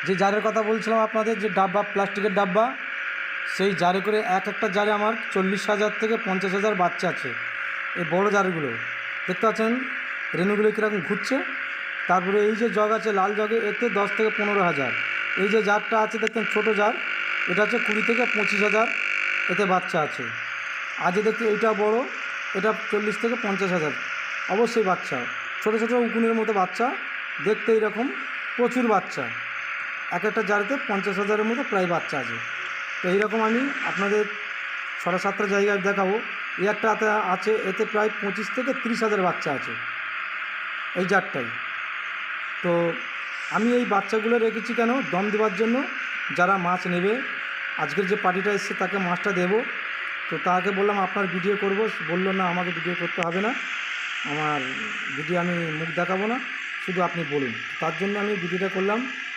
যে জারের কথা বলছিলাম আপনাদের, যে ডাব্বা, প্লাস্টিকের ডাব্বা, সেই জারে করে একটা জারে আমার 40,000 থেকে 50,000 বাচ্চা আছে। এই বড় জারগুলো দেখতে পাচ্ছেন রেণুগুলো কীরকম ঘুরছে। তারপরে এই যে জগ আছে লাল জগে, এতে 10 থেকে 15,000। এই যে জারটা আছে দেখতেন ছোটো জার, এটা হচ্ছে 20 থেকে 25,000, এতে বাচ্চা আছে। আজ দেখতে এইটা বড়, এটা 40 থেকে 50,000 অবশ্যই বাচ্চা। ছোটো ছোটো উকুনের মতো বাচ্চা, দেখতে এইরকম প্রচুর বাচ্চা। একটা জারেতে 50,000-এর মতো প্রায় বাচ্চা আছে। তো এইরকম আমি আপনাদের 6-7টা জায়গায় দেখাবো। এই একটা আছে, এতে প্রায় 25 থেকে 30,000 বাচ্চা আছে এই জারটাই। তো আমি এই বাচ্চাগুলো রেখেছি কেন, দম দেওয়ার জন্য। যারা মাছ নেবে, আজকের যে পার্টিটা এসছে তাকে মাছটা দেবো। তো তাকে বললাম আপনার ভিডিও করব, বললো না আমাকে ভিডিও করতে হবে না, আমার ভিডিও আমি মুখ দেখাবো না, শুধু আপনি বলুন। তার জন্য আমি ভিডিওটা করলাম।